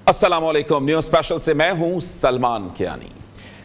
अस्सलामुअलैकुम। News special से मैं हूं सलमान कियानी।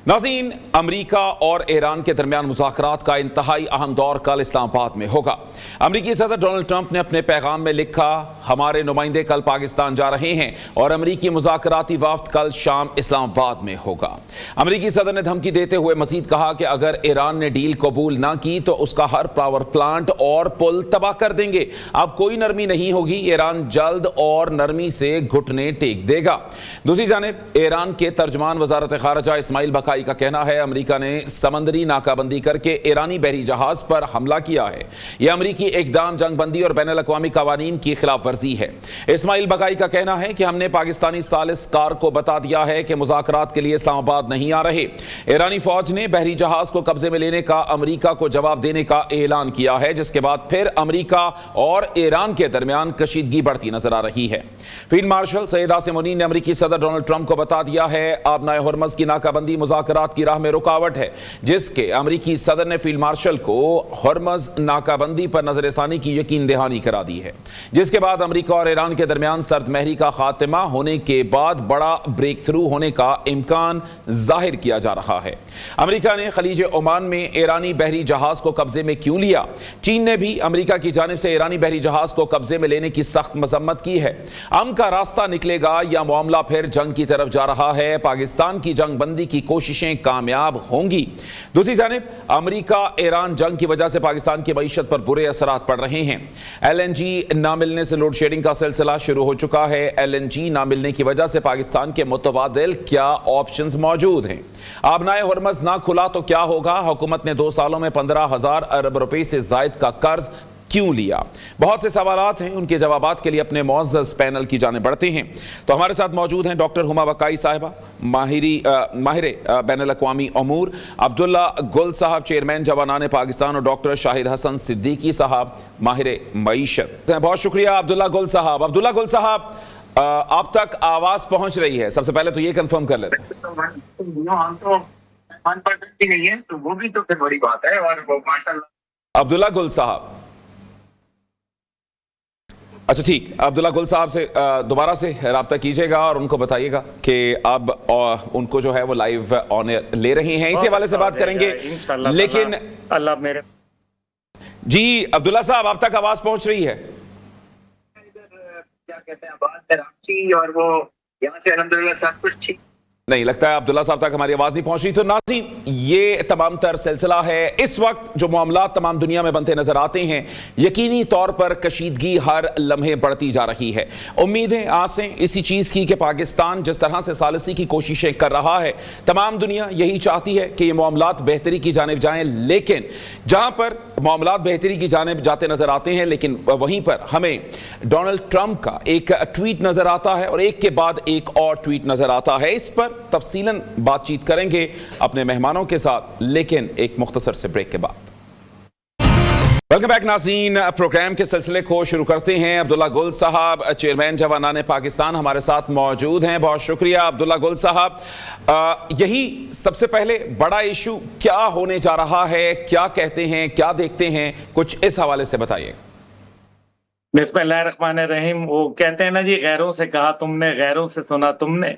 नाज़रीन, अमरीका और ईरान के दरमियान मुज़ाकरात का इंतहाई अहम दौर कल इस्लामाबाद में होगा। अमरीकी सदर डोनाल्ड ट्रंप ने अपने पैगाम में लिखा, हमारे नुमाइंदे कल पाकिस्तान जा रहे हैं और अमरीकी मुज़ाकराती वफ़द कल शाम इस्लामाबाद में होगा। अमरीकी सदर ने धमकी देते हुए मजीद कहा कि अगर ईरान ने डील कबूल ना की तो उसका हर पावर प्लांट और पुल तबाह कर देंगे। अब कोई नरमी नहीं होगी, ईरान जल्द और नरमी से घुटने टेक देगा। दूसरी जानिब ईरान के तर्जमान वज़ारत ख़ारिजा इस्माइल बकाई का कहना है, अमरीका ने समंदरी नाकाबंदी करके ईरानी बहरी जहाज पर हमला किया है। यह अमरीकी इक़दाम जंगबंदी और बैनुल अक़वामी कवानीन की खिलाफ वर्जी है। इस्माइल बकाई का कहना है कि हमने पाकिस्तानी सालिसकार को बता दिया है कि मुज़ाकरात के लिए इस्लामाबाद नहीं आ रहे। ईरानी फौज ने बहरी जहाज को कब्जे में लेने का अमरीका को जवाब देने का ऐलान किया है, जिसके बाद फिर अमरीका और ईरान के दरमियान कशीदगी बढ़ती नजर आ रही है। फील्ड मार्शल सैयद आसिम मुनीर ने अमरीकी सदर डोनाल्ड ट्रंप को बता दिया है, आबनाए हुर्मुज़ की नाकाबंदी मुज़ाकरात की राह में रुकावट है, जिसके अमरीकी सदर ने फील्ड मार्शल को हुर्मुज़ नाकाबंदी पर नजरसानी की यकीन दहानी करा दी है, जिसके बाद अमरीका और ईरान के दरमियान सर्द महरी का खात्मा होने के बाद बड़ा ब्रेक थ्रू होने का इम्कान जाहिर किया जा रहा है। अमरीका ने खलीज ओमान में ईरानी बहरी जहाज को कब्जे में क्यों लिया? चीन ने भी अमरीका की जानिब से ईरानी बहरी जहाज को कब्जे में लेने की सख्त मजम्मत की है। अमन का रास्ता निकलेगा या मामला फिर जंग की तरफ जा रहा है? पाकिस्तान की जंग बंदी की कोशिशें कामयाब होंगी? दूसरी जानिब अमरीका ईरान जंग की वजह से पाकिस्तान की मईशत पर बुरे असरात पड़ रहे हैं। LNG ना मिलने से लोड शेडिंग का सिलसिला शुरू हो चुका है। LNG ना मिलने की वजह से पाकिस्तान के मुतबादिल क्या ऑप्शंस मौजूद हैं? आबनाए हुर्मुज़ ना खुला तो क्या होगा? हुकूमत ने 2 सालों में 15,000 अरब रुपए से जायद का कर्ज क्यों लिया? बहुत से सवालात हैं, उनके जवाबात के लिए अपने मुअज़्ज़ज़ पैनल की जाने बढ़ते हैं। तो हमारे साथ मौजूद हैं डॉक्टर हुमा बकाई साहिबा, माहिर बैनुल अक़वामी अमूर, अब्दुल्ला गुल साहब चेयरमैन जवानान पाकिस्तान, और डॉक्टर शाहिद हसन सिद्दीकी साहब माहिर मईशत। बहुत शुक्रिया अब्दुल्ला गुल साहब। अब्दुल्ला गुल साहब, आप तक आवाज़ पहुँच रही है? सबसे पहले तो ये कन्फर्म कर लेते हैं। अब्दुल्ला गुल साहब, अच्छा ठीक, अब्दुल्ला गुल साहब से दोबारा से रब्ता कीजिएगा और उनको बताइएगा कि अब उनको जो है वो लाइव ऑन एयर ले रहे हैं। इसी हवाले से बात करेंगे, लेकिन अल्लाह मेरे जी अब्दुल्ला साहब, आप तक आवाज पहुंच रही है? क्या कहते हैं, बात और वो यहाँ से अल्हम्दुलिल्लाह सब कुछ ठीक नहीं लगता है अब्दुल्ला साहब तक हमारी आवाज नहीं पहुंच रही। तो नाज़रीन, ये तमाम तर सिलसिला है। इस वक्त जो मामला तमाम दुनिया में बनते नजर आते हैं, यकीनी तौर पर कशीदगी हर लम्हे बढ़ती जा रही है। उम्मीदें आसें इसी चीज की कि पाकिस्तान जिस तरह से सालिसी की कोशिशें कर रहा है, तमाम दुनिया यही चाहती है कि ये मामलात बेहतरी की जानिब जाएं। लेकिन जहां पर मामलात बेहतरी की जानिब जाते नजर आते हैं, लेकिन वहीं पर हमें डोनाल्ड ट्रंप का एक ट्वीट नजर आता है और एक के बाद एक और ट्वीट नजर आता है। इस पर तफसीलन बातचीत करेंगे अपने मेहमानों के साथ, लेकिन एक मुख्तसर से ब्रेक के बाद। वेलकम बैक नाज़रीन, प्रोग्राम के सिलसिले को शुरू करते हैं। अब्दुल्ला गुल साहब चेयरमैन जवानान पाकिस्तान हमारे साथ मौजूद हैं। बहुत शुक्रिया अब्दुल्ला गुल साहब। यही सबसे पहले बड़ा इशू क्या होने जा रहा है, क्या कहते हैं, क्या देखते हैं, कुछ इस हवाले से बताइए। बिस्मिल्लाहिर्रहमानिर्रहीम। वो कहते हैं ना जी, गैरों से कहा तुमने, गैरों से सुना तुमने,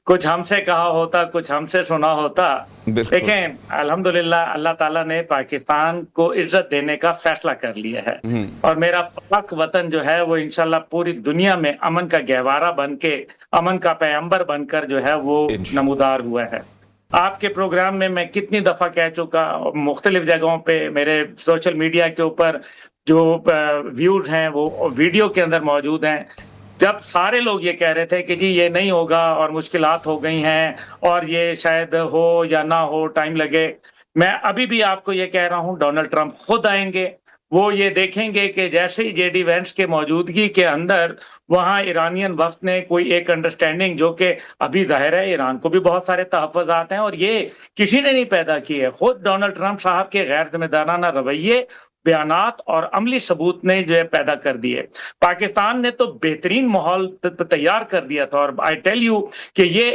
कुछ हमसे कहा होता, कुछ हमसे सुना होता। देखें, अल्हम्दुलिल्लाह अल्लाह ताला ने पाकिस्तान को इज्जत देने का फैसला कर लिया है और मेरा पाक वतन जो है वो इंशाल्लाह पूरी दुनिया में अमन का गहवारा बन के, अमन का पैगंबर बनकर जो है वो नमूदार हुआ है। आपके प्रोग्राम में मैं कितनी दफा कह चुका, मुख्तलिफ जगहों पे मेरे सोशल मीडिया के ऊपर जो व्यूज हैं वो वीडियो के अंदर मौजूद हैं। जब सारे लोग ये कह रहे थे कि जी ये नहीं होगा और मुश्किलात हो गई हैं और ये शायद हो या ना हो, टाइम लगे, मैं अभी भी आपको ये कह रहा हूँ, डोनाल्ड ट्रंप खुद आएंगे। वो ये देखेंगे कि जैसे ही JD वेंस के मौजूदगी के अंदर वहाँ ईरानियन वफ्द ने कोई एक अंडरस्टैंडिंग, जो कि अभी जाहिर है ईरान को भी बहुत सारे तहफ़्फ़ुज़ात हैं और ये किसी ने नहीं पैदा किए, खुद डोनाल्ड ट्रंप साहब के गैर जिम्मेदाराना रवैये बयानात और अमली सबूत ने जो है पैदा कर दिए। पाकिस्तान ने तो बेहतरीन माहौल तैयार कर दिया था, और आई टेल यू कि ये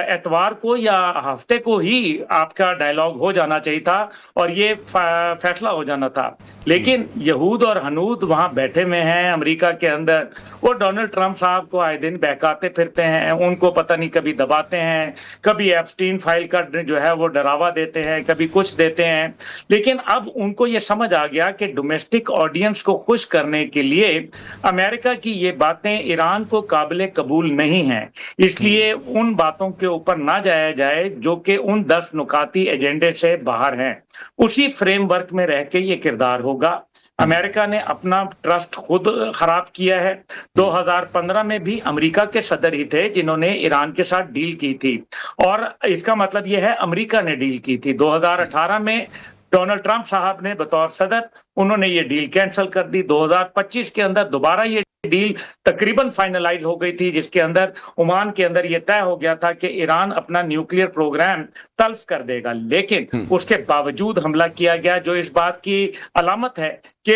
एतवार को या हफ्ते को ही आपका डायलॉग हो जाना चाहिए था और ये फैसला हो जाना था। लेकिन यहूद और हनूद वहां बैठे हुए हैं अमेरिका के अंदर, वो डोनाल्ड ट्रंप साहब को आए दिन बहकाते फिरते हैं, उनको पता नहीं कभी दबाते हैं, कभी एप्स्टीन फाइल का जो है वो डरावा देते हैं, कभी कुछ देते हैं। लेकिन अब उनको ये समझ आ गया कि डोमेस्टिक ऑडियंस को खुश करने के लिए अमेरिका की ये बातें ईरान को काबिल कबूल नहीं है, इसलिए उन बातों के ऊपर ना जाया जाए जो कि उन 10 नुकाती एजेंडे से बाहर हैं। उसी फ्रेमवर्क में रह के ये किरदार होगा। अमेरिका ने अपना ट्रस्ट खुद खराब किया है। 2015 में भी अमेरिका के सदर ही थे जिन्होंने ईरान के साथ डील की थी, और इसका मतलब यह है अमेरिका ने डील की थी। 2018 में डोनाल्ड ट्रंप साहब ने बतौर सदर उन्होंने ये डील कैंसिल कर दी। 2025 के अंदर दोबारा ये डील तकरीबन फाइनलाइज हो गई थी, जिसके अंदर ओमान के अंदर ये तय हो गया था कि ईरान अपना न्यूक्लियर प्रोग्राम तल्फ कर देगा। लेकिन उसके बावजूद हमला किया गया, जो इस बात की अलामत है कि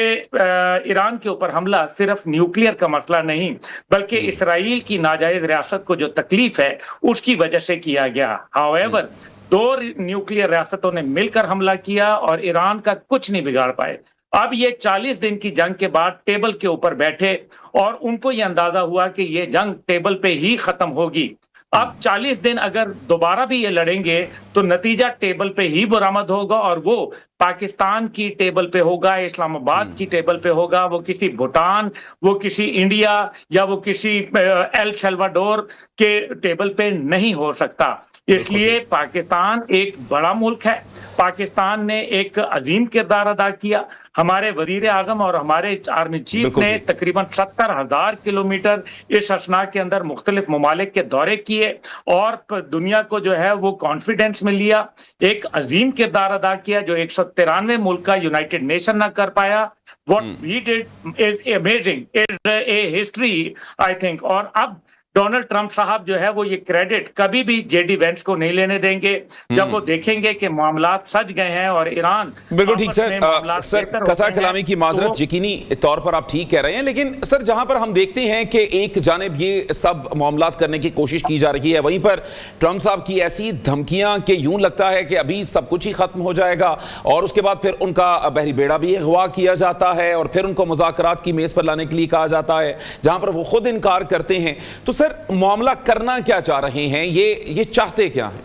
ईरान के ऊपर हमला सिर्फ न्यूक्लियर का मसला नहीं, बल्कि इसराइल की नाजायज रियासत को जो तकलीफ है उसकी वजह से किया गया। हाउएवर 2 न्यूक्लियर रियासतों ने मिलकर हमला किया और ईरान का कुछ नहीं बिगाड़ पाए। अब ये 40 दिन की जंग के बाद टेबल के ऊपर बैठे और उनको ये अंदाजा हुआ कि ये जंग टेबल पे ही खत्म होगी। अब 40 दिन अगर दोबारा भी ये लड़ेंगे तो नतीजा टेबल पे ही बरामद होगा, और वो पाकिस्तान की टेबल पे होगा, इस्लामाबाद की टेबल पे होगा, वो किसी भूटान, वो किसी इंडिया या वो किसी एल सल्वाडोर के टेबल पे नहीं हो सकता। इसलिए पाकिस्तान एक बड़ा मुल्क है, पाकिस्तान ने एक अजीम किरदार अदा किया। हमारे वजीर आजम और हमारे आर्मी चीफ ने तकरीबन 70,000 किलोमीटर इस असना के अंदर मुख्तलिफ ममालिक के दौरे किए और दुनिया को जो है वो कॉन्फिडेंस में लिया, एक अजीम किरदार अदा किया जो 193 मुल्क का यूनाइटेड नेशन ना कर पाया। What he did is amazing, is a history I think. और अब डोनाल्ड ट्रंप साहब जो है वो ये क्रेडिट कभी भी जेडी वेंस को नहीं लेने देंगे। जब वो देखेंगे कि मामलात सज गए हैं और ईरान बिल्कुल ठीक सर। सर कथा कलामी की माजरत, यकीनी तौर पर आप ठीक कह रहे हैं, लेकिन सर जहां पर हम देखते हैं कि एक जानिब ये सब मामलात करने की कोशिश की जा रही है, वहीं पर ट्रंप साहब की ऐसी धमकियां कि यूं लगता है कि अभी सब कुछ ही खत्म हो जाएगा, और उसके बाद फिर उनका बहरी बेड़ा भी अगवा किया जाता है और फिर उनको मुज़ाकरात की मेज पर लाने के लिए कहा जाता है, जहां पर वो खुद इनकार करते हैं। तो सर मामला करना क्या चाह रहे हैं, ये चाहते क्या हैं?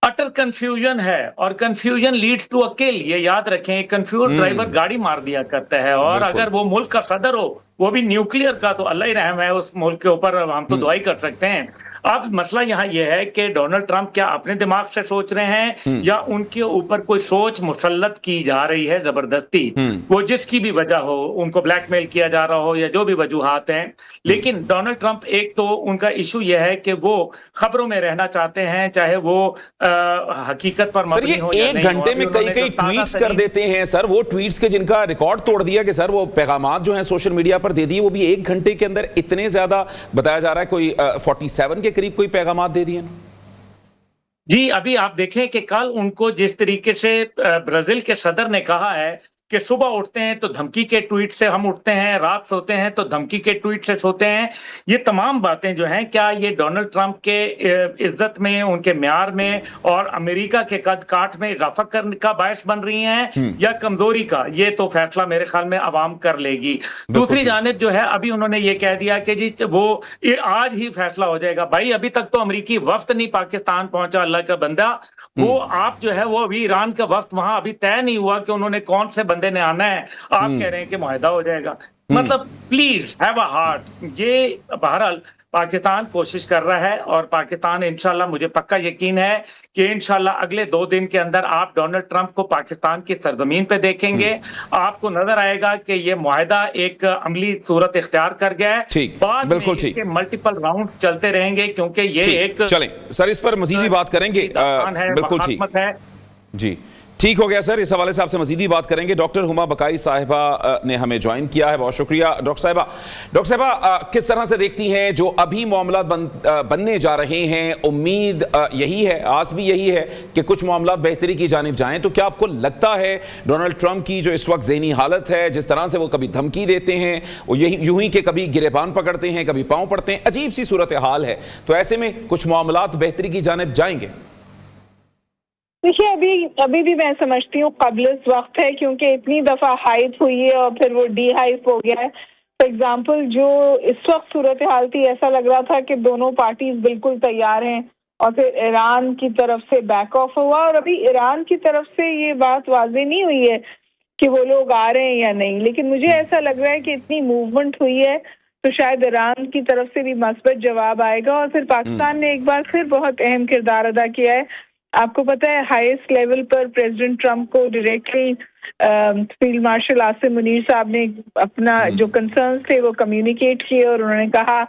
अटर कंफ्यूजन है, और कंफ्यूजन लीड्स टू अ किल। ये याद रखें, कंफ्यूज ड्राइवर गाड़ी मार दिया करता है, और अगर वो मुल्क का सदर हो, वो भी न्यूक्लियर का, तो अल्लाह ही रहम है उस मुल्क के ऊपर, हम तो दुआई कर सकते हैं। अब मसला यहाँ यह है कि डोनाल्ड ट्रंप क्या अपने दिमाग से सोच रहे हैं या उनके ऊपर कोई सोच मुसल्लत की जा रही है जबरदस्ती, वो जिसकी भी वजह हो, उनको ब्लैकमेल किया जा रहा हो या जो भी वजूहात हैं। लेकिन डोनाल्ड ट्रंप, एक तो उनका इशू यह है कि वो खबरों में रहना चाहते हैं, चाहे वो हकीकत पर मबनी हो या नहीं। एक घंटे में कई ट्वीट्स कर देते हैं सर, वो ट्वीट्स के जिनका रिकॉर्ड तोड़ दिया कि सर वो पैगामात जो हैं सोशल मीडिया पर दे दिए, वो भी एक घंटे के अंदर इतने ज्यादा बताया जा रहा है, कोई 47 के करीब कोई पैगामात दे दिए। जी, अभी आप देखें कि कल उनको जिस तरीके से ब्राजील के सदर ने कहा है कि सुबह उठते हैं तो धमकी के ट्वीट से हम उठते हैं, रात सोते हैं तो धमकी के ट्वीट से सोते हैं। ये तमाम बातें जो हैं, क्या ये डोनाल्ड ट्रंप के इज्जत में, उनके म्यार में और अमेरिका के कद काठ में इजाफा करने का बायस बन रही हैं या कमजोरी का? ये तो फैसला मेरे ख्याल में अवाम कर लेगी। दूसरी जानिब जो है, अभी उन्होंने ये कह दिया कि जी वो आज ही फैसला हो जाएगा। भाई, अभी तक तो अमेरिकी वफ्द नहीं पाकिस्तान पहुंचा, अल्लाह का बंदा। वो आप जो है वो अभी ईरान का वफ्द वहां अभी तय नहीं हुआ कि उन्होंने कौन से बंदे ने आना है, आप कह रहे हैं कि मुआहदा हो जाएगा। मतलब प्लीज हैव अ हार्ट। ये बहरहाल पाकिस्तान कोशिश कर रहा है, और पाकिस्तान इंशाल्लाह, मुझे पक्का यकीन है कि इंशाल्लाह अगले 2 दिन के अंदर आप डोनाल्ड ट्रंप को पाकिस्तान की सरजमीन पे देखेंगे। आपको नजर आएगा कि ये मुआहदा एक अमली सूरत इख्तियार कर गया है। बाद में इसके मल्टीपल राउंड्स चलते रहेंगे, क्योंकि ये एक चलें सर, इस पर मजीद भी बात करेंगे। बिल्कुल ठीक है जी। ठीक हो गया सर, इस हवाले से आपसे मजीद ही बात करेंगे। डॉक्टर हुमा बकाई साहिबा ने हमें ज्वाइन किया है, बहुत शुक्रिया डॉक्टर साहिबा। किस तरह से देखती हैं जो अभी मामला बनने जा रहे हैं? उम्मीद यही है, आस भी यही है कि कुछ मामला बेहतरी की जानिब जाएं, तो क्या आपको लगता है डोनाल्ड ट्रंप की जो इस वक्त ज़हनी हालत है, जिस तरह से वो कभी धमकी देते हैं, वो यही यूं ही कि कभी गिरेबान पकड़ते हैं, कभी पाँव पड़ते हैं, अजीब सी सूरत हाल है, तो ऐसे में कुछ मामला बेहतरी की जानिब जाएंगे? देखिए, अभी भी मैं समझती हूँ क़ब्ल वक्त है, क्योंकि इतनी दफ़ा हाइप हुई है और फिर वो डी हाइप हो गया है। फॉर एग्जाम्पल, जो इस वक्त सूरत हाल थी, ऐसा लग रहा था कि दोनों पार्टीज बिल्कुल तैयार हैं, और फिर ईरान की तरफ से बैक ऑफ हुआ, और अभी ईरान की तरफ से ये बात वाज़ेह नहीं हुई है कि वो लोग आ रहे हैं या नहीं। लेकिन मुझे ऐसा लग रहा है कि इतनी मूवमेंट हुई है तो शायद ईरान की तरफ से भी मस्बत जवाब आएगा, और फिर पाकिस्तान ने एक बार फिर बहुत अहम किरदार अदा किया है। आपको पता है, हाईएस्ट लेवल पर प्रेसिडेंट ट्रंप को directly field marshal Asim Munir साहब ने अपना जो कंसर्न्स थे वो कम्युनिकेट किए, और उन्होंने कहा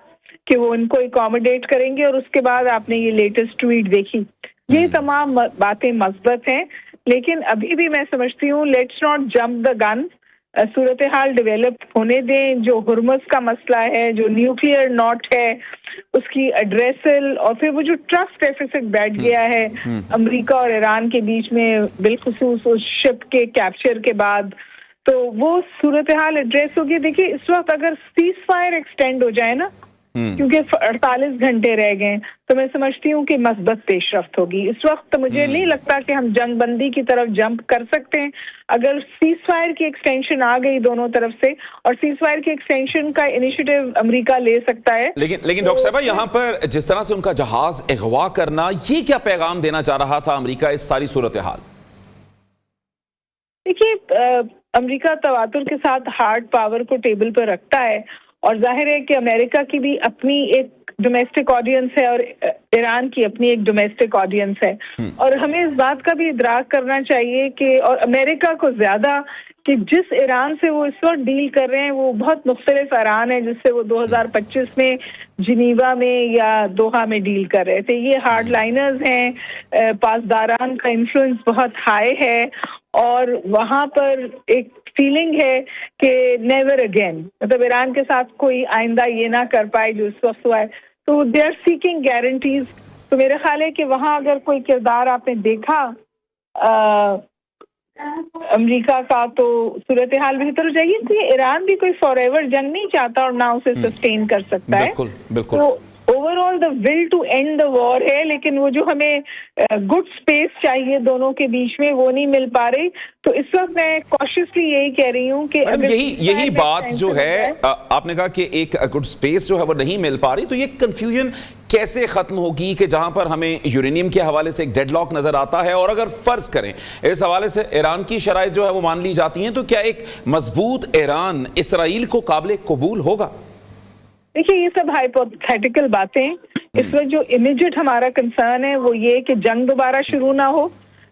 कि वो उनको अकोमोडेट करेंगे, और उसके बाद आपने ये लेटेस्ट ट्वीट देखी। ये तमाम बातें मस्बत हैं, लेकिन अभी भी मैं समझती हूँ let's not jump the gun, Surat hall develop होने दें। जो हुर्मुज़ का मसला है, जो न्यूक्लियर नॉट है, उसकी एड्रेसल, और फिर वो जो ट्रस्ट डेफिसिट बैठ गया है अमेरिका और ईरान के बीच में, बिलखुसूस उस शिप के कैप्चर के बाद, तो वो सूरत हाल एड्रेस होगी। देखिए, इस वक्त अगर सीज फायर एक्सटेंड हो जाए ना, क्योंकि 48 घंटे रह गए, तो मैं समझती हूँ कि मस्बत पेशरफ्त होगी। इस वक्त मुझे नहीं लगता कि हम जंग बंदी की तरफ जंप कर सकते हैं। अगर सीज फायर की एक्सटेंशन आ गई दोनों तरफ से, और सीज फायर की एक्सटेंशन का इनिशिएटिव अमेरिका ले सकता है। लेकिन डॉक्टर साहब, यहाँ पर जिस तरह से उनका जहाज अगवा करना, ये क्या पैगाम देना चाह रहा था अमेरिका इस सारी सूरत हाल? देखिए, अमेरिका तवातुर के साथ हार्ड पावर को टेबल पर रखता है, और जाहिर है कि अमेरिका की भी अपनी एक डोमेस्टिक ऑडियंस है और ईरान की अपनी एक डोमेस्टिक ऑडियंस है, और हमें इस बात का भी इदराक करना चाहिए कि, और अमेरिका को ज्यादा, कि जिस ईरान से वो इस वक्त डील कर रहे हैं वो बहुत मुख्तलिफ ईरान है जिससे वो 2025 में जिनीवा में या दोहा में डील कर रहे थे। ये हार्ड लाइनर्स हैं, पासदारान का इन्फ्लुएंस बहुत हाई है, और वहाँ पर एक फीलिंग है कि नेवर अगेन, मतलब ईरान के साथ कोई आइंदा ये ना कर पाए जो इस वक्त हुआ है, तो दे आर सीकिंग गारंटीज। तो मेरा ख्याल है कि वहाँ अगर कोई किरदार आपने देखा अमेरिका का, तो सूरत हाल बेहतर हो जाएगी। इसलिए ईरान भी कोई फॉरएवर जंग नहीं चाहता और ना उसे सस्टेन कर सकता है। बिल्कुल। तो overall the will to end the war है, लेकिन वो जो हमें गुड स्पेस चाहिए दोनों के बीच में, वो नहीं मिल पा रही। तो इस वक्त मैं कॉशियसली यही कह रही हूँ कि यही बात जो है, आपने कहा कि एक गुड स्पेस जो है वो नहीं मिल पा रही, तो ये कंफ्यूजन कैसे खत्म होगी कि जहां पर हमें यूरेनियम के हवाले से एक डेडलॉक नजर आता है, और अगर फर्ज करें इस हवाले से ईरान की शराइत जो है वो मान ली जाती हैं, तो क्या एक मजबूत ईरान इसराइल को काबिल कबूल होगा? देखिए, ये सब हाइपोथेटिकल बातें। इस वक्त जो इमीडिएट हमारा कंसर्न है वो ये कि जंग दोबारा शुरू ना हो,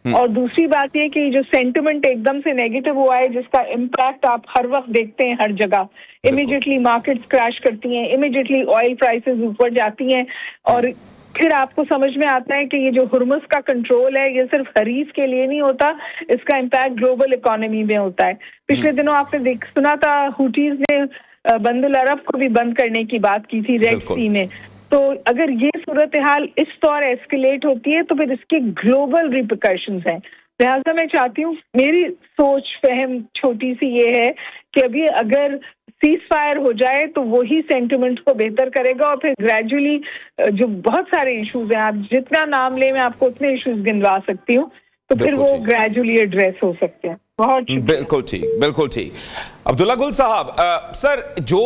और दूसरी बात ये कि जो सेंटिमेंट एकदम से नेगेटिव हुआ है, जिसका इम्पैक्ट आप हर वक्त देखते हैं हर जगह, इमीडिएटली मार्केट्स क्रैश करती हैं, इमीडिएटली ऑयल प्राइसेस ऊपर जाती हैं, और फिर आपको समझ में आता है कि ये जो हुर्मुज़ का कंट्रोल है ये सिर्फ हरीफ के लिए नहीं होता, इसका इम्पैक्ट ग्लोबल इकोनॉमी में होता है। पिछले दिनों आपने सुना था हुटीज ने बंदुल अरब को भी बंद करने की बात की थी रेड सी में। तो अगर ये सूरत हाल इस तौर एस्केलेट होती है तो फिर इसके ग्लोबल रिपरकशंस हैं। लिहाजा मैं चाहती हूँ, मेरी सोच फहम छोटी सी ये है कि अभी अगर सीज फायर हो जाए तो वही सेंटिमेंट को बेहतर करेगा, और फिर ग्रेजुअली जो बहुत सारे इश्यूज हैं, आप जितना नाम ले मैं आपको उतने इश्यूज गिनवा सकती हूँ, तो फिर वो ग्रेजुअली एड्रेस हो सकते हैं। बिल्कुल ठीक। अब्दुल्ला गुल साहब, सर, जो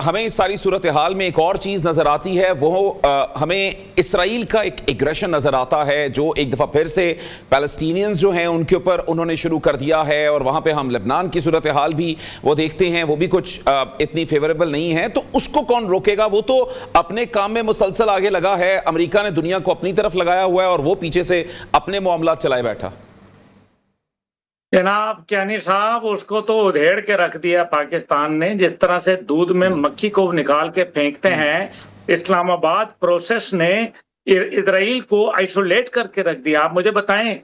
हमें इस सारी सूरत हाल में एक और चीज़ नज़र आती है वो हमें इसराइल का एक एग्रेशन नज़र आता है, जो एक दफ़ा फिर से पैलेस्टीनियंस जो हैं उनके ऊपर उन्होंने शुरू कर दिया है, और वहाँ पे हम लेबनान की सूरत हाल भी वो देखते हैं, वो भी कुछ इतनी फेवरेबल नहीं है। तो उसको कौन रोकेगा? वो तो अपने काम में मुसलसल आगे लगा है, अमेरिका ने दुनिया को अपनी तरफ लगाया हुआ है, और वो पीछे से अपने मामला चलाए बैठा। जनाब क्यानी साहब, उसको तो उधेड़ के रख दिया पाकिस्तान ने, जिस तरह से दूध में मक्खी को निकाल के फेंकते हैं। इस्लामाबाद प्रोसेस ने इजराइल को आइसोलेट करके रख दिया। आप मुझे बताएं,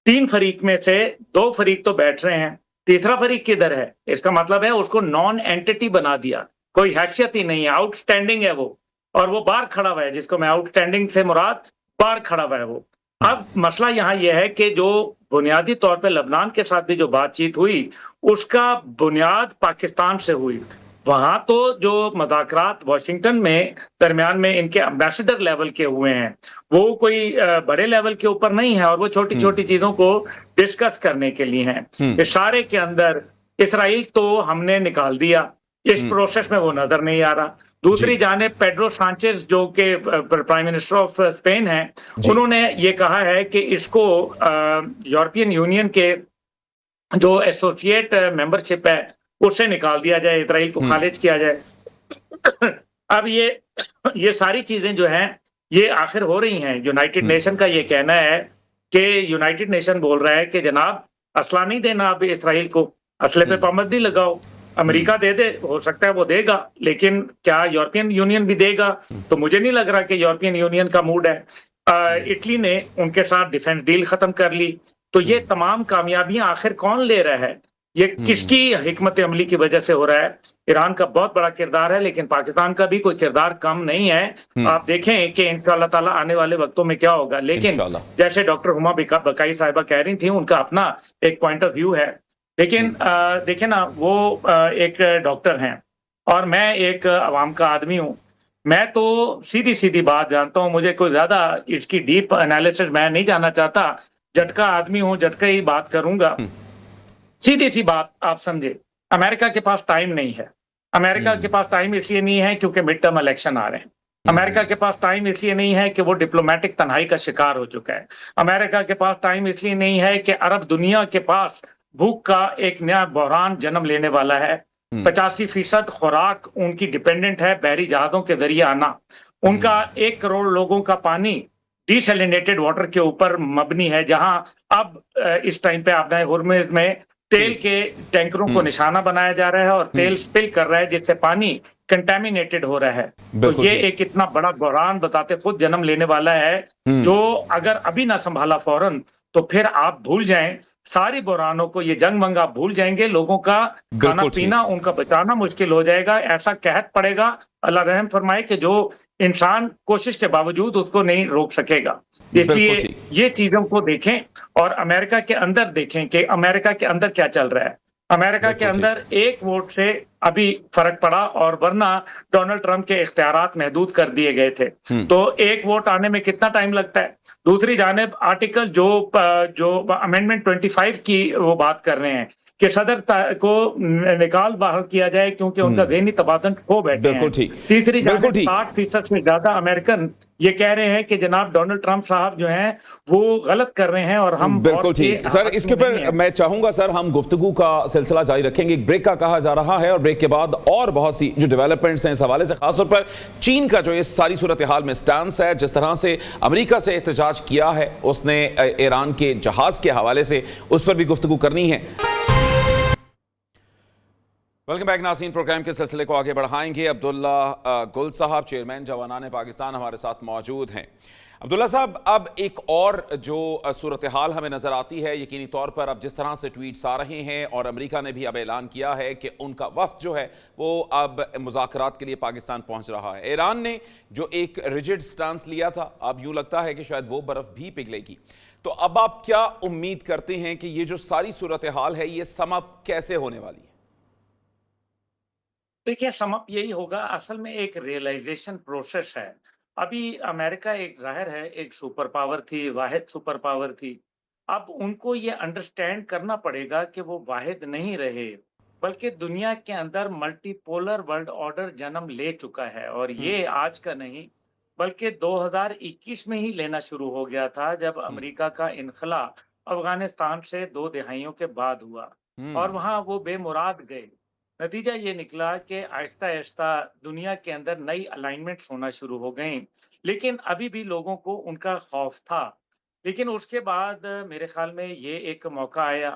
3 फरीक में से 2 फरीक तो बैठ रहे हैं, तीसरा फरीक किधर है? इसका मतलब है उसको नॉन एंटिटी बना दिया, कोई हैसियत ही नहीं है, आउटस्टैंडिंग है वो, और वो बाहर खड़ा हुआ है, जिसको मैं आउटस्टैंडिंग से मुराद बाहर खड़ा हुआ है वो। अब मसला यहाँ ये है कि जो बुनियादी तौर पे लेबनान के साथ भी जो बातचीत हुई, उसका बुनियाद पाकिस्तान से हुई। वहां तो जो मज़ाकरात वाशिंगटन में दरमियान में इनके एम्बेसडर लेवल के हुए हैं, वो कोई बड़े लेवल के ऊपर नहीं है, और वो छोटी-छोटी चीज़ों को डिस्कस करने के लिए हैं। इस सारे के अंदर इसराइल तो हमने निकाल दिया, इस प्रोसेस में वो नज़र नहीं आ रहा। दूसरी जी जानिब पेड्रो सांचेज़ जो कि प्राइम मिनिस्टर ऑफ स्पेन हैं, जी उन्होंने ये कहा है कि इसको यूरोपियन यूनियन के जो एसोसिएट मेंबरशिप है, उससे निकाल दिया जाए, इज़राइल को हम्म खारिज किया जाए। अब ये सारी चीज़ें जो हैं, ये आखिर हो रही हैं। यूनाइटेड हम्म नेशन का ये कहना है कि यूनाइटेड नेशन बोल रहा है कि जनाब असला नहीं देना अब इसराइल को, असले पे हम्म पाबंदी लगाओ। हम्म अमेरिका दे दे, हो सकता है वो देगा, लेकिन क्या यूरोपियन यूनियन भी देगा? हम्म तो मुझे नहीं लग रहा कि यूरोपियन यूनियन का मूड है। हम्म इटली ने उनके साथ डिफेंस डील खत्म कर ली। तो ये हम्म तमाम कामयाबियां आखिर कौन ले रहा है? ये हम्म किसकी हिकमत अमली की वजह से हो रहा है? ईरान का बहुत बड़ा किरदार है, लेकिन पाकिस्तान का भी कोई किरदार कम नहीं है। हम्म, आप देखें कि इंशाअल्लाह ताला आने वाले वक्तों में क्या होगा। लेकिन इंशाल्लाह। जैसे डॉक्टर हुमा बकाई साहिबा कह रही थी, उनका अपना एक पॉइंट ऑफ व्यू है। लेकिन हम्म देखें ना, वो एक डॉक्टर हैं और मैं एक अवाम का आदमी हूँ। मैं तो सीधी-सीधी बात जानता हूँ, मुझे कोई ज़्यादा इसकी डीप एनालिसिस मैं नहीं जानना चाहता। झटका आदमी हूँ, झटके ही बात करूँगा। हम्म सीधी-सी बात आप समझे, अमेरिका के पास टाइम नहीं है। अमेरिका के हम्म पास टाइम इसलिए नहीं है क्योंकि मिड टर्म इलेक्शन आ रहे हैं। अमेरिका हम्म के पास टाइम इसलिए नहीं है कि वो डिप्लोमैटिक तन्हाई का शिकार हो चुका है। अमेरिका के पास टाइम इसलिए नहीं है कि अरब दुनिया के पास भूख का एक नया बहरान जन्म लेने वाला है। हम्म 85% खुराक उनकी डिपेंडेंट है बहरी जहाज़ों के ज़रिए आना। उनका हम्म 1 करोड़ लोगों का पानी डिसैलिनेटेड वाटर के ऊपर मबनी है, जहां अब इस टाइम पे आपने हुर्मुज़ में जी तेल के टैंकरों को हम्म निशाना बनाया जा रहा है और तेल हम्म स्पिल कर रहा है, जिससे पानी कंटामिनेटेड हो रहा है। तो बिल्कुल ये ठीक। एक इतना बड़ा बहरान बताते खुद जन्म लेने वाला है, हम्म जो अगर अभी ना संभाला फौरन, तो फिर आप भूल जाएं सारी बहरानों को, ये जंग वंग आप भूल जाएंगे, लोगों का खाना बिल्कुल ठीक। पीना उनका बचाना मुश्किल हो जाएगा। ऐसा कहत पड़ेगा, अल्लाह रहम फरमाए, कि जो इंसान कोशिश के बावजूद उसको नहीं रोक सकेगा। बिल्कुल इसलिए ठीक। ये चीजों को देखें और अमेरिका के अंदर देखें कि अमेरिका के अंदर क्या चल रहा है। अमेरिका के बिल्कुल ठीक। अंदर एक वोट से अभी फर्क पड़ा, और वरना डोनाल्ड ट्रंप के इख्तियारात महदूद कर दिए गए थे। हम्म तो एक वोट आने में कितना टाइम लगता है? दूसरी जानिब आर्टिकल जो अमेंडमेंट 25 की वो बात कर रहे हैं कि सदर को निकाल बाहर किया जाए क्योंकि उनका हम्म ज़हनी तबादन खो बैठे बिल्कुल हैं। ठीक। तीसरी बिल्कुल जानिब ठीक। 60% से ज़्यादा अमेरिकन ये कह रहे हैं कि जनाब डोनाल्ड ट्रंप साहब जो हैं, वो गलत कर रहे हैं और हम बिल्कुल वोट के ठीक सर, हक इसके में नहीं ऊपर हैं। मैं चाहूंगा सर हम गुफ्तगू का सिलसिला जारी रखेंगे। एक ब्रेक का कहा जा रहा है और ब्रेक के बाद और बहुत सी जो डेवलपमेंट्स हैं इस हवाले से, खासतौर पर चीन का जो इस सारी सूरत हाल में स्टांस है, जिस तरह से अमेरिका से एहतजाज किया है उसने ईरान के जहाज के हवाले से, उस पर भी गुफ्तगू करनी है। वेलकम बैक नाज़रीन, प्रोग्राम के सिलसिले को आगे बढ़ाएंगे। अब्दुल्ला गुल साहब, चेयरमैन जवानान पाकिस्तान, हमारे साथ मौजूद हैं। अब्दुल्ला साहब, अब एक और जो सूरत हाल हमें नज़र आती है यकीनी तौर पर, अब जिस तरह से ट्वीट्स आ रहे हैं और अमेरिका ने भी अब ऐलान किया है कि उनका वफ्द जो है वो अब मुज़ाकरात के लिए पाकिस्तान पहुंच रहा है। ईरान ने जो एक रिजिड स्टांस लिया था, अब यूँ लगता है कि शायद वो बर्फ़ भी पिघलेगी। तो अब आप क्या उम्मीद करते हैं कि ये जो सारी सूरत हाल है ये सम अप कैसे होने वाली है? देखिए, सम अप यही होगा, असल में एक रियलाइजेशन प्रोसेस है। अभी अमेरिका एक ज़ाहिर है एक सुपर पावर थी, वाहिद सुपर पावर थी। अब उनको ये अंडरस्टैंड करना पड़ेगा कि वो वाहिद नहीं रहे, बल्कि दुनिया के अंदर मल्टीपोलर वर्ल्ड ऑर्डर जन्म ले चुका है, और हम्म ये आज का नहीं, बल्कि 2021 में ही लेना शुरू हो गया था, जब हम्म अमेरिका का इनखला अफ़गानिस्तान से 2 दहाइयों के बाद हुआ और हम्म वहाँ वो बेमुराद गए। नतीजा ये निकला कि आहिस्ता-आहिस्ता दुनिया के अंदर नई अलाइनमेंट्स होना शुरू हो गई, लेकिन अभी भी लोगों को उनका खौफ था। लेकिन उसके बाद मेरे ख़्याल में ये एक मौका आया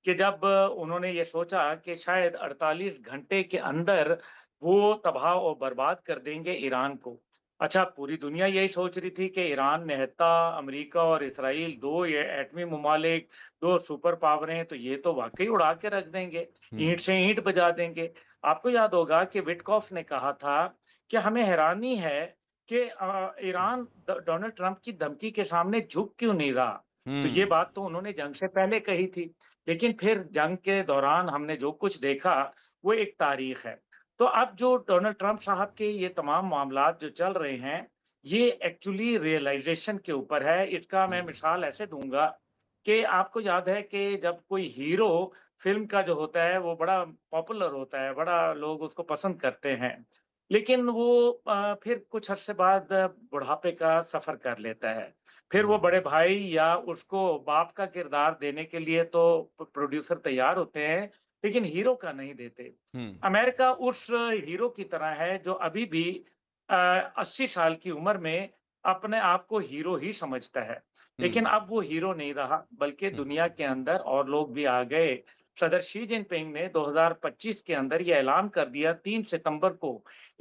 कि जब उन्होंने ये सोचा कि शायद 48 घंटे के अंदर वो तबाह और बर्बाद कर देंगे ईरान को। अच्छा, पूरी दुनिया यही सोच रही थी कि ईरान निहत्था, अमेरिका और इसराइल 2 ये एटमी ममालिक, 2 सुपर पावर हैं, तो ये तो वाक़ई उड़ा के रख देंगे, हुँ, ईंट से ईंट बजा देंगे। आपको याद होगा कि विटकॉफ ने कहा था कि हमें हैरानी है कि ईरान ड डोनाल्ड ट्रंप की धमकी के सामने झुक क्यों नहीं रहा? तो ये हुँ, बात तो उन्होंने जंग से पहले कही थी, लेकिन फिर जंग के दौरान हमने जो कुछ देखा, वो एक तारीख़ है। तो अब जो डोनाल्ड ट्रंप साहब के ये तमाम मामलात जो चल रहे हैं, ये एक्चुअली रियलाइज़ेशन के ऊपर है। इसका मैं हुँ, मिसाल ऐसे दूँगा कि आपको याद है कि जब कोई हीरो फ़िल्म का जो होता है, वो बड़ा पॉपुलर होता है, बड़ा लोग उसको पसंद करते हैं। लेकिन वो फिर कुछ अरसे बाद बुढ़ापे का सफ़र कर लेता है। फिर वो हुँ, बड़े भाई या उसको बाप का किरदार देने के लिए तो प्रोड्यूसर तैयार होते हैं, लेकिन हीरो का नहीं देते। हुँ, अमेरिका उस हीरो की तरह है जो अभी भी 80 साल की उम्र में अपने आप को हीरो ही समझता है। हुँ, लेकिन अब वो हीरो नहीं रहा, बल्कि हुँ, दुनिया के अंदर और लोग भी आ गए। सदर शी जिनपिंग ने 2025 के अंदर ये ऐलान कर दिया 3 सितंबर को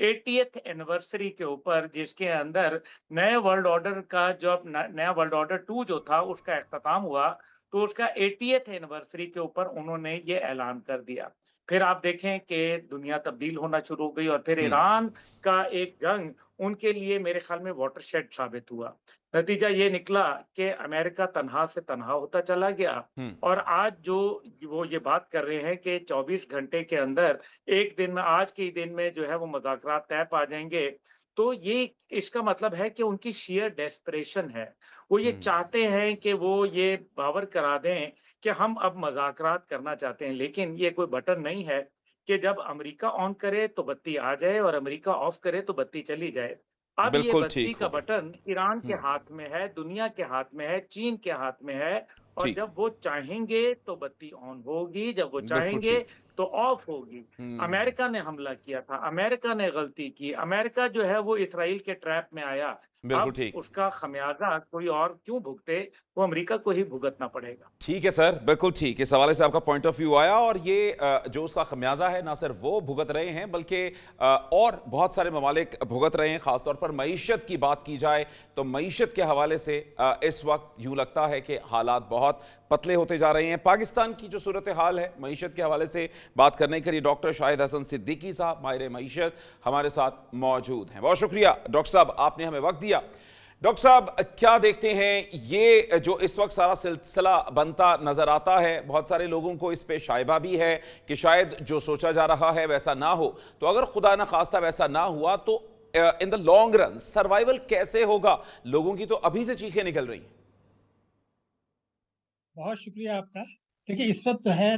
80th एनिवर्सरी के ऊपर, जिसके अंदर नए वर्ल्ड ऑर्डर का जब नया वर्ल्ड ऑर्डर 2 जो था उसका इख्तिताम हुआ, तो उसका 80th एनिवर्सरी के ऊपर उन्होंने ये ऐलान कर दिया। फिर आप देखें कि दुनिया तब्दील होना शुरू हो गई और फिर हुँ, ईरान का एक जंग उनके लिए मेरे ख्याल में वाटरशेड साबित हुआ। नतीजा ये निकला कि अमेरिका तनहा से तनहा होता चला गया हुँ, और आज जो वो ये बात कर रहे हैं कि 24 घंटे के अंदर, 1 दिन में, आज के ही दिन में जो है वो मुज़ाकरात तय पा जाएँगे। तो ये इसका मतलब है कि उनकी शेयर डेस्परेशन है। वो ये हुँ, चाहते हैं कि वो ये बावर करा दें कि हम अब मज़ाकरात करना चाहते हैं, लेकिन ये कोई बटन नहीं है कि जब अमेरिका ऑन करे तो बत्ती आ जाए और अमेरिका ऑफ करे तो बत्ती चली जाए। अब ये बिल्कुल बत्ती ठीक का होगी। बटन ईरान के हुँ, हाथ में है, दुनिया के हाथ में है, चीन के हाथ में है और ठीक, जब वो चाहेंगे तो बत्ती ऑन होगी, जब वो बिल्कुल चाहेंगे ठीक। तो ऑफ होगी। हुँ, अमेरिका ने हमला किया था, अमेरिका ने गलती की, अमेरिका जो है वो इसराइल के ट्रैप में आया। बिल्कुल अब ठीक। उसका खमियाज़ा कोई और क्यों भुगते, वो अमेरिका को ही भुगतना पड़ेगा। ठीक है सर, बिल्कुल ठीक। इस हवाले से आपका पॉइंट ऑफ व्यू आया और ये जो उसका खमियाजा है ना सिर्फ वो भुगत रहे हैं बल्कि और बहुत सारे ममालिक भुगत रहे हैं। ख़ासतौर पर मईशत की बात की जाए तो मईशत के हवाले से इस वक्त यूँ लगता है कि हालात बहुत पतले होते जा रहे हैं। पाकिस्तान की जो सूरत हाल है मईशत के हवाले से बात करने के लिए डॉक्टर शाहिद हसन सिद्दीकी साहब माहिर मईशत हमारे साथ मौजूद हैं। बहुत शुक्रिया डॉक्टर साहब, आपने हमें वक्त दिया। डॉक्टर साहब, क्या देखते हैं ये जो इस वक्त सारा सिलसिला बनता नजर आता है, बहुत सारे लोगों को इस पे शायबा भी है कि शायद जो सोचा जा रहा है वैसा ना हो, तो अगर खुदा ना खास्ता वैसा ना हुआ तो in the long run survival कैसे होगा? लोगों की तो अभी से चीखें निकल रही हैं। बहुत शुक्रिया आपका। देखिए, इस वक्त तो है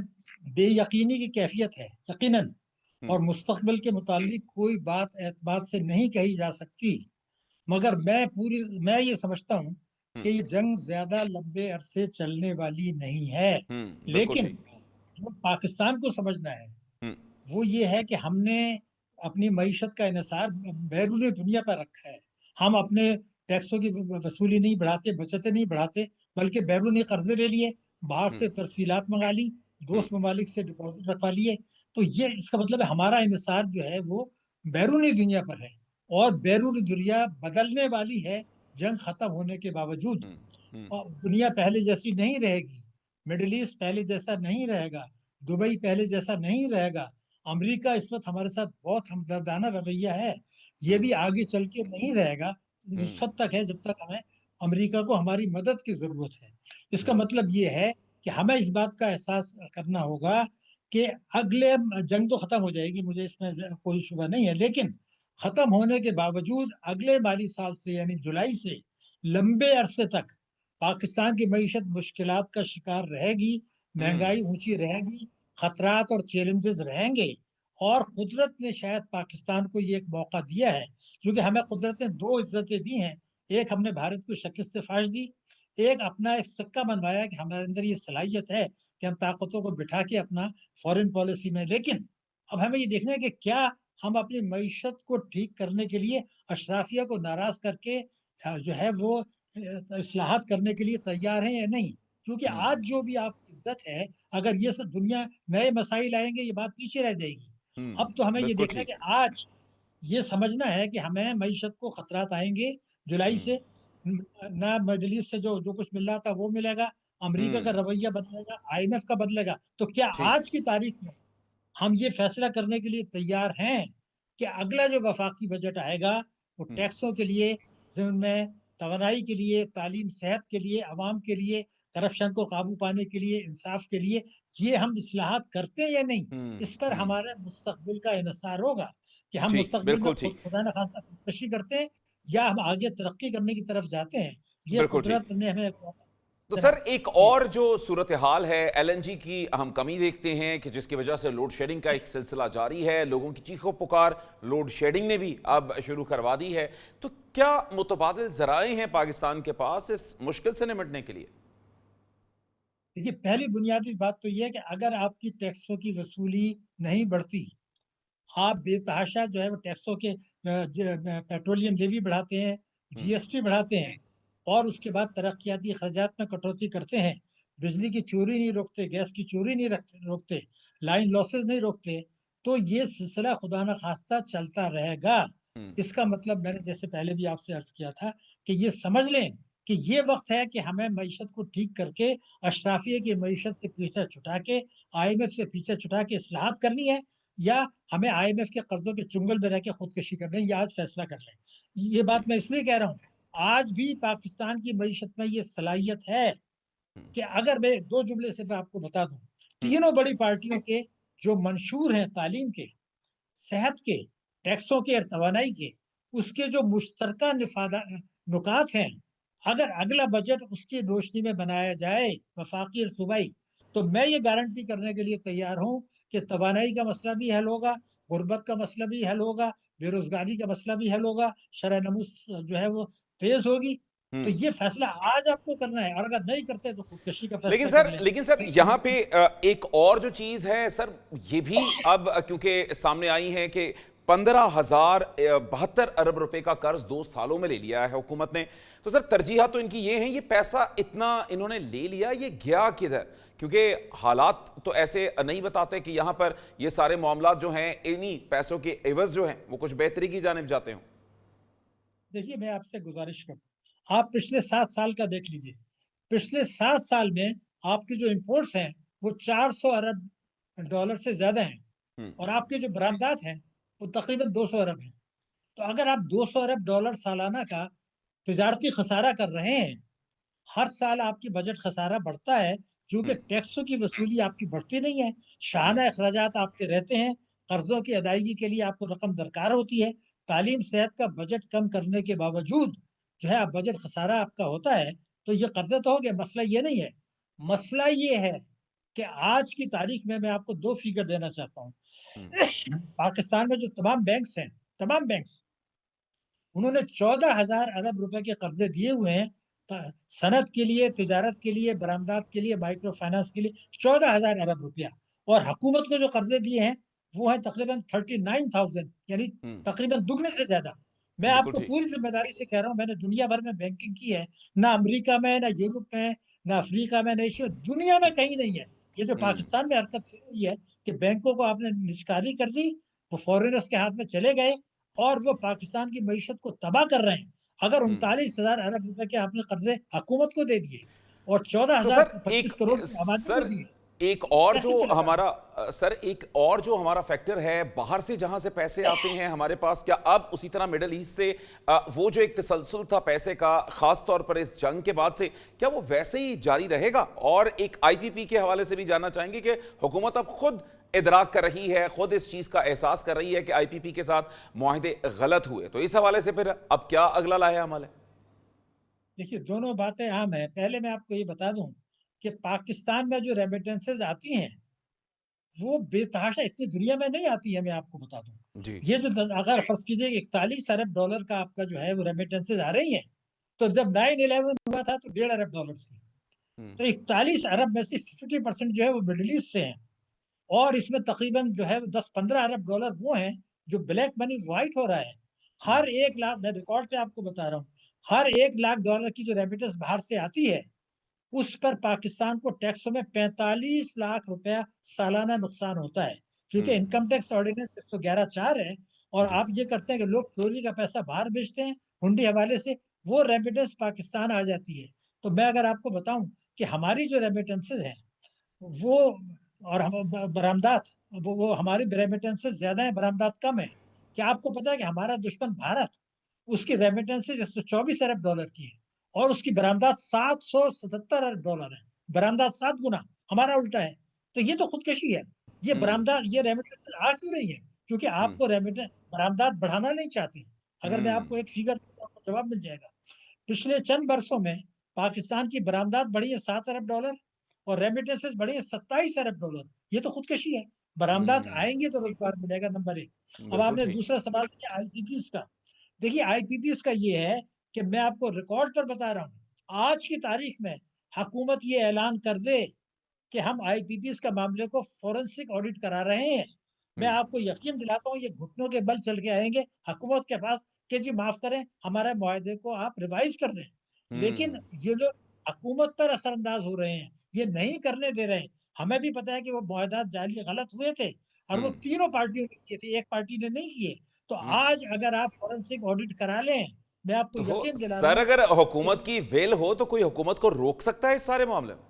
बेयकीनी की कैफियत है, यकीनन। हम्म, और मुस्तकबिल के मुतालिक कोई बात एतमाद से नहीं कही जा सकती। मगर मैं ये समझता हूँ कि हम्म, ये जंग ज्यादा लंबे अरसे चलने वाली नहीं है। बिल्कुल लेकिन ठीक। जो पाकिस्तान को समझना है हम्म, वो ये है कि हमने अपनी मईशत का इन्हिसार बैरूनी दुनिया पर रखा है। हम अपने टैक्सों की वसूली नहीं बढ़ाते, बचतें नहीं बढ़ाते, बल्कि बैरूनी कर्जे ले लिए, बाहर हम्म, से तरसीलात मंगा ली, हम्म, दोस्त ममालिक से डिपॉजिट रखवा लिए। तो ये इसका मतलब है हमारा इन्हिसार जो है वो बैरूनी दुनिया पर है। और बैरूनी दुनिया बदलने वाली है जंग खत्म होने के बावजूद। हम्म, हम्म, और दुनिया पहले जैसी नहीं रहेगी, मिडिल ईस्ट पहले जैसा नहीं रहेगा, दुबई पहले जैसा नहीं रहेगा। अमेरिका इस वक्त हमारे साथ बहुत हमदर्दाना रवैया है, ये हम्म, भी आगे चल के नहीं रहेगा। उस हम्म, हद तक है जब तक हमें अमेरिका को हमारी मदद की जरूरत है। इसका हम्म, मतलब ये है कि हमें इस बात का एहसास करना होगा कि अगले जंग तो खत्म हो जाएगी, मुझे इसमें कोई शुबा नहीं है, लेकिन खत्म होने के बावजूद अगले माली साल से यानी जुलाई से लंबे अरसे तक पाकिस्तान की मईशत मुश्किलात का शिकार रहेगी, हम्म, महंगाई ऊंची रहेगी, खतरात और चैलेंजेस रहेंगे। और कुदरत ने शायद पाकिस्तान को ये एक मौका दिया है, क्योंकि हमें कुदरत ने दो इज्जतें दी हैं। एक, हमने भारत को शिकस्त फाश दी। एक, अपना एक सिक्का बनवाया कि हमारे अंदर ये सलाहियत है कि हम ताकतों को बिठा के अपना फॉरेन पॉलिसी में। लेकिन अब हमें ये देखना है कि क्या हम अपनी मईशत को ठीक करने के लिए अशराफिया को नाराज करके जो है वो इस्लाहात करने के लिए तैयार हैं या नहीं। क्योंकि आज हम्म, जो भी आपकी इज्जत है, अगर ये सब दुनिया नए मसाइल आएंगे, ये बात पीछे रह जाएगी। अब तो हमें ये बिल्कुल देखना है ठीक। कि आज ये समझना है कि हमें मईशत को खतरात आएंगे जुलाई से। ना मिडिल ईस्ट से जो जो कुछ मिल रहा था वो मिलेगा, अमेरिका का रवैया बदलेगा, आईएमएफ का बदलेगा। तो क्या ठीक। आज की तारीख में हम ये फैसला करने के लिए तैयार हैं कि अगला जो वफाकी बजट आएगा वो टैक्सों के लिए, जिनमें तवानाई के लिए, तालीम सेहत के लिए, अवाम के लिए, करप्शन को काबू पाने के लिए, इंसाफ के लिए, ये हम इस्लाहात करते हैं या नहीं, इस पर हमारे मुस्तकबिल का इन्हिसार होगा कि हम ठीक, मुस्तकबिल में बिल्कुल ठीक। खुदा न खास्ता खुदकशी करते हैं या हम आगे तरक्की करने की तरफ जाते हैं। ये बिल्कुल ठीक। कुदरत ने हमें तो जनाब, सर एक जी। और जो सूरत हाल है, एलएनजी की हम कमी देखते हैं कि जिसकी वजह से लोड शेडिंग का एक सिलसिला जारी है। लोगों की चीखों पुकार लोड शेडिंग ने भी अब शुरू करवा दी है। तो क्या मुतबादिल जराए हैं पाकिस्तान के पास इस मुश्किल से निपटने के लिए? देखिए, पहली बुनियादी बात तो ये है कि अगर आपकी टैक्सों की वसूली नहीं बढ़ती, आप बेतहाशा जो है वो टैक्सों के पेट्रोलियम लेवी बढ़ाते हैं, जीएसटी बढ़ाते हैं और उसके बाद तरक्याती खर्चात में कटौती करते हैं, बिजली की चोरी नहीं रोकते, गैस की चोरी नहीं रोकते, लाइन लॉसेस नहीं रोकते, तो ये सिलसिला खुदा न खास्ता चलता रहेगा। इसका मतलब मैंने जैसे पहले भी आपसे अर्ज किया था कि ये समझ लें कि ये वक्त है कि हमें मईशत को ठीक करके अशराफिया की मईशत से पीछे छुटा के, आईएमएफ से पीछे छुटा के इस्लाहात करनी है, या हमें आईएमएफ के कर्जों के चुंगल में रह के खुदकशी करनी है। ये आज फैसला कर लें। ये बात ठीक। मैं इसलिए कह रहा हूँ, आज भी पाकिस्तान की मईशत में ये सलाहियत है कि अगर मैं दो जुमले सिर्फ आपको बता दूं, तीनों बड़ी पार्टियों के जो मंशूर हैं तालीम के, सेहत के, टैक्सों के और तवानाई के, उसके जो मुश्तरका नुकात हैं, अगर अगला बजट उसकी रोशनी में बनाया जाए, वफाकी और सूबाई, तो मैं ये गारंटी करने के लिए तैयार हूँ कि तवानाई का मसला भी हल होगा, गुर्बत का मसला भी हल होगा, बेरोजगारी का मसला भी हल होगा, शरह नमूस जो है वो तेज होगी। तो ये फैसला आज आपको करना है और अगर नहीं करते तो खुदकशी का फैसला कर लें। लेकिन सर यहाँ पे एक और जो चीज है सर, ये भी अब क्योंकि सामने आई है कि 15,072 अरब रुपए का कर्ज 2 सालों में ले लिया है हुकूमत ने। तो सर तरजीहात तो इनकी ये हैं, ये पैसा इतना इन्होंने ले लिया, ये गया किधर? क्योंकि हालात तो ऐसे नहीं बताते कि यहाँ पर ये सारे मामला जो हैं इन्हीं पैसों के एवज जो हैं वो कुछ बेहतरी की जानिब जाते हों। देखिए, मैं आपसे गुजारिश करूँ, आप पिछले 7 साल का देख लीजिए। पिछले 7 साल में आपकी जो इंपोर्ट्स हैं वो 400 अरब डॉलर से ज़्यादा हैं और आपके जो बरामदात हैं वो तकरीबन 200 अरब हैं। तो अगर आप 200 अरब डॉलर सालाना का तिजारती खसारा कर रहे हैं, हर साल आपकी बजट खसारा बढ़ता है क्योंकि टैक्सों की वसूली आपकी बढ़ती नहीं है, शाहाना अखराजात आपके रहते हैं, कर्जों की अदायगी के लिए आपको रकम दरकार होती है, तालीम सेहत का बजट कम करने के बावजूद जो है आप बजट खसारा आपका होता है, तो ये कर्जे तो हो गए। मसला ये नहीं है, मसला ये है कि आज की तारीख में मैं आपको 2 फिगर देना चाहता हूँ। पाकिस्तान में जो तमाम बैंक्स हैं, तमाम बैंक्स, उन्होंने 14,000 अरब रुपए के कर्जे दिए हुए हैं सनत के लिए, तिजारत के लिए, बरामदात के लिए, माइक्रो फाइनेंस के लिए 14,000 अरब रुपया। और हुकूमत को जो कर्जे दिए हैं वो है तकरीबन 39,000, यानी तकरीबन दुगने से ज्यादा। मैं बिल्कुल आपको ठीक। पूरी जिम्मेदारी से कह रहा हूँ, मैंने दुनिया भर में बैंकिंग की है, ना अमेरिका में, ना यूरोप में, ना अफ्रीका में, ना एशिया में, दुनिया में कहीं नहीं है। ये जो पाकिस्तान में हरकत शुरू हुई है कि बैंकों को आपने निष्कारी कर दी, वो फॉरेनर्स के हाथ में चले गए और वो पाकिस्तान की मईशत को तबाह कर रहे हैं। अगर 39,000 अरब रुपए के आपने कर्जे हुकूमत को दे दिए और तो 14,025 करोड़ की आबादी को दिए, एक और जो कैसे चलेगा? हमारा सर एक और जो हमारा फैक्टर है, बाहर से जहां से पैसे आते हैं हमारे पास, क्या अब उसी तरह मिडल ईस्ट से वो जो एक तसलसल था पैसे का, खास तौर पर इस जंग के बाद से, क्या वो वैसे ही जारी रहेगा? और एक आईपीपी के हवाले से भी जानना चाहेंगे कि हुकूमत अब खुद इदराक कर रही है, खुद इस चीज का एहसास कर रही है कि आईपीपी के साथ मुआहिदे गलत हुए, तो इस हवाले से फिर अब क्या अगला लाया अमल है? देखिए, दोनों बातें अहम है। पहले मैं आपको ये बता दूं कि पाकिस्तान में जो रेमिटेंसेज आती हैं वो बेतहाशा इतनी दुनिया में नहीं आती है। मैं आपको बता दूं, जी। ये जो अगर फर्ज कीजिए 41 अरब डॉलर का आपका जो है वो रेमिटेंसेज आ रही हैं, तो जब 9/11 हुआ था तो 1.5 अरब डॉलर थी। तो 41 अरब में से 50% जो है वो मिडिल ईस्ट से है और इसमें तकरीबन जो है 10-15 अरब डॉलर वो हैं जो ब्लैक मनी वाइट हो रहा है। हर 1 लाख, मैं रिकॉर्ड पे आपको बता रहा हूँ, हर 1 लाख डॉलर की जो रेमिटेंस बाहर से आती है उस पर पाकिस्तान को टैक्सों में 45 लाख रुपया सालाना नुकसान होता है, क्योंकि इनकम टैक्स ऑर्डिनेंस 111(4) है और आप ये करते हैं कि लोग चोरी का पैसा बाहर भेजते हैं हुंडी हवाले से, वो रेमिटेंस पाकिस्तान आ जाती है। तो मैं अगर आपको बताऊं कि हमारी जो रेमिटेंसेज हैं वो और हम बरामदात, वो हमारी रेमिटेंसेज ज्यादा है, बरामदात कम है। क्या आपको पता है कि हमारा दुश्मन भारत, उसकी रेमिटेंसेज 124 अरब डॉलर की है और उसकी बरामदात 777 अरब डॉलर है, बरामदात 7 गुना, हमारा उल्टा है। तो ये तो खुदकशी है। ये बरामदात, ये रेमिटेंसेज आ क्यों रही है? क्योंकि आपको रेमिटेंस बरामदात बढ़ाना नहीं चाहते। अगर मैं आपको एक फिगर दूं तो आपको जवाब मिल जाएगा। पिछले चंद वर्षों में पाकिस्तान की बरामदात बढ़ी है 7 अरब डॉलर और रेमिटेंसेज बढ़ी है 27 अरब डॉलर। ये तो खुदकशी है। बरामदात आएंगे तो रोजगार मिलेगा, नंबर एक। अब बिल्कुल आपने ठीक। दूसरा सवाल किया आईपीपीएस का। देखिए आईपीपीएस का ये है कि मैं आपको रिकॉर्ड पर बता रहा हूँ, आज की तारीख में हुकूमत ये ऐलान कर दे कि हम आईपीपीएस का मामले को फोरेंसिक ऑडिट करा रहे हैं, मैं आपको यकीन दिलाता हूँ ये घुटनों के बल चल के आएंगे हुकूमत के पास कि जी माफ करें, हमारे मुआहदे को आप रिवाइज कर दें। लेकिन ये लोग हुकूमत पर असरअंदाज हो रहे हैं, ये नहीं करने दे रहे हैं। हमें भी पता है कि वो मुआहदात जाली गलत हुए थे और वो तीनों पार्टियों ने किए थे, एक पार्टी ने नहीं किए। तो आज अगर आप फोरेंसिक ऑडिट करा लें, मैं आपको तो यकीन दिला रहा सर हूं अगर हुकूमत की वेल हो तो कोई हुकूमत को रोक सकता है इस सारे मामले में?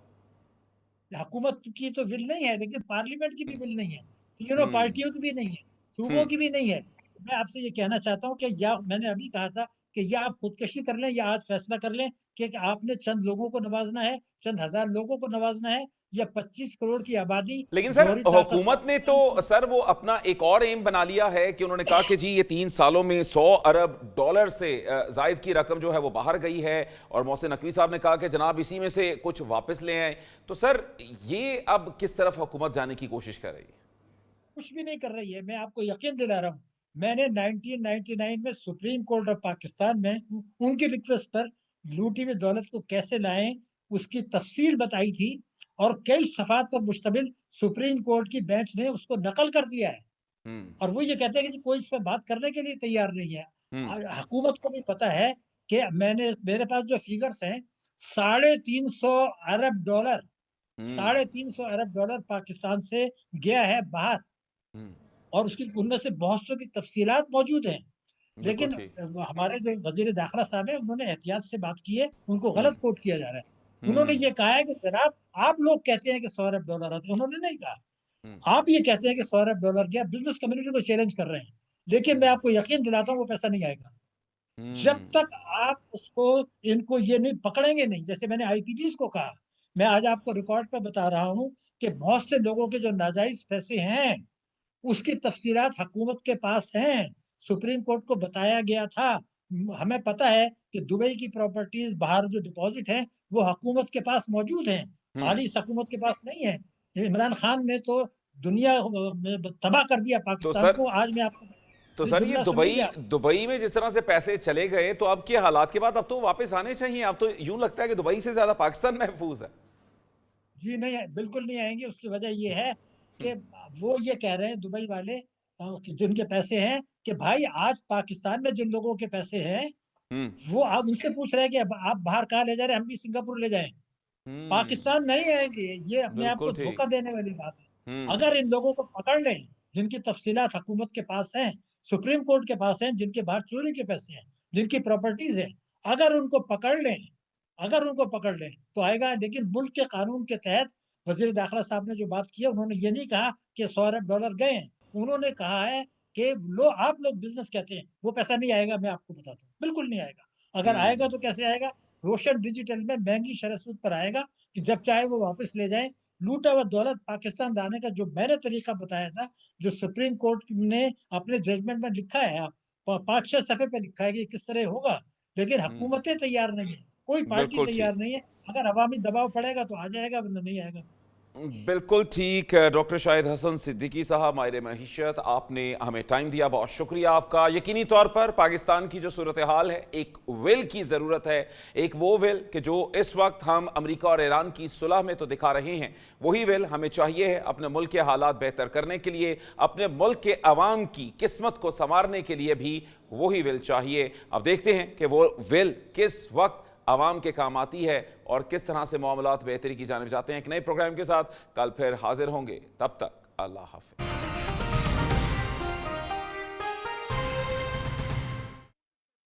हुकूमत की तो विल नहीं है, लेकिन पार्लियामेंट की भी विल नहीं है, तीनों पार्टियों की भी नहीं है, सूबों की भी नहीं है। मैं आपसे ये कहना चाहता हूँ कि या मैंने अभी कहा था कि या आप खुदकशी कर लें या आज फैसला कर लें कि आपने चंद लोगों को नवाजना है, चंद हजार लोगों को नवाजना है, या 25 करोड़ की आबादी लेकिन सर जोहरी ताकत हुकूमत ने तो सर वो अपना एक और एम बना लिया है कि उन्होंने कहा कि जी ये 3 सालों में 100 अरब डॉलर से जायद की रकम जो है वो बाहर गई है और मोहसिन नकवी साहब ने कहा कि जनाब इसी में से कुछ वापस ले आए। तो सर ये अब किस तरफ हुकूमत जाने की कोशिश कर रही है? कुछ भी नहीं कर रही है। मैं आपको यकीन दिला रहा हूँ, मैंने 1999 में सुप्रीम कोर्ट ऑफ पाकिस्तान में उनकी रिक्वेस्ट पर लूटी हुई दौलत को कैसे लाएं उसकी तफसील बताई थी और कई सफात पर मुश्तमिल सुप्रीम कोर्ट की बेंच ने उसको नकल कर दिया है। और वो ये कहते हैं कि कोई इस पर बात करने के लिए तैयार नहीं है। हुकूमत को भी पता है कि मेरे पास जो फिगर्स हैं, 350 अरब डॉलर 350 अरब डॉलर पाकिस्तान से गया है बाहर और उसकी उनमें से बहुत सौ की तफसीलात मौजूद हैं। लेकिन हमारे जो वजीर दाखिला साहब है उन्होंने एहतियात से बात की है, उनको गलत कोट किया जा रहा है। उन्होंने ये कहा है कि जनाब आप लोग कहते हैं कि 100 अरब डॉलर है, तो उन्होंने नहीं कहा। आप ये कहते हैं कि 100 अरब डॉलर गया, बिजनेस कम्युनिटी को चैलेंज कर रहे हैं, लेकिन मैं आपको यकीन दिलाता हूँ वो पैसा नहीं आएगा जब तक आप उसको इनको ये नहीं पकड़ेंगे नहीं। जैसे मैंने आईपीपीएस को कहा, मैं आज आपको रिकॉर्ड पर बता रहा हूँ कि बहुत से लोगों के जो नाजायज पैसे हैं उसकी तफसीलात हुकूमत के पास हैं, सुप्रीम कोर्ट को बताया गया था। हमें पता है कि दुबई की प्रॉपर्टीज बाहर जो डिपॉजिट हैं वो हुकूमत के पास मौजूद हैं, खाली इस हुकूमत के पास नहीं है। इमरान खान ने तो दुनिया तबाह कर दिया पाकिस्तान को। आज मैं आपको तो सर ये दुबई में जिस तरह से पैसे चले गए तो अब के हालात के बाद अब तो वापस आने चाहिए। अब तो यूं लगता है कि दुबई से ज्यादा पाकिस्तान महफूज है। जी नहीं, बिल्कुल नहीं आएंगे। उसकी वजह ये है कि वो ये कह रहे हैं दुबई वाले जिनके पैसे हैं कि भाई आज पाकिस्तान में जिन लोगों के पैसे हैं वो आप उनसे पूछ रहे हैं कि आप बाहर कहाँ ले जा रहे हैं, हम भी सिंगापुर ले जाएं। पाकिस्तान नहीं आएंगे। ये अपने आप को धोखा देने वाली बात है। अगर इन लोगों को पकड़ लें जिनकी तफसीलात हुकूमत के पास हैं, सुप्रीम कोर्ट के पास हैं, जिनके बाहर चोरी के पैसे हैं, जिनकी प्रॉपर्टीज है, अगर उनको पकड़ लें तो आएगा। लेकिन मुल्क के कानून के तहत वजीर दाखिला साहब ने जो बात की है, उन्होंने ये नहीं कहा कि 100 अरब डॉलर गए हैं, उन्होंने कहा है कि आप लोग बिजनेस कहते हैं वो पैसा नहीं आएगा। मैं आपको बताता हूँ बिल्कुल नहीं आएगा। अगर आएगा तो कैसे आएगा? रोशन डिजिटल में महंगी शरह सूद पर आएगा कि जब चाहे वो वापस ले जाए। लूटा हुआ दौलत पाकिस्तान लाने का जो मैंने तरीका बताया था, जो सुप्रीम कोर्ट ने अपने जजमेंट में लिखा है, आप 5-6 सफे पे लिखा है कि किस तरह होगा, लेकिन हुकूमतें तैयार नहीं है, कोई पार्टी तैयार नहीं है। अगर अवामी दबाव पड़ेगा तो आ जाएगा, वरना नहीं आएगा। बिल्कुल ठीक। डॉक्टर शाहिद हसन सिद्दीकी साहब, माहिर मईशत, आपने हमें टाइम दिया, बहुत शुक्रिया आपका। यकीनी तौर पर पाकिस्तान की जो सूरत हाल है, एक विल की ज़रूरत है, एक वो विल कि जो इस वक्त हम अमेरिका और ईरान की सुलह में तो दिखा रहे हैं, वही विल हमें चाहिए है अपने मुल्क के हालात बेहतर करने के लिए, अपने मुल्क के अवाम की किस्मत को संवारने के लिए भी वही विल चाहिए। अब देखते हैं कि वो विल किस वक्त आवाम के काम आती है और किस तरह से मामलात बेहतरी की जानिब जाते हैं। एक नए प्रोग्राम के साथ कल फिर हाजिर होंगे, तब तक अल्लाह हाफ़िज़।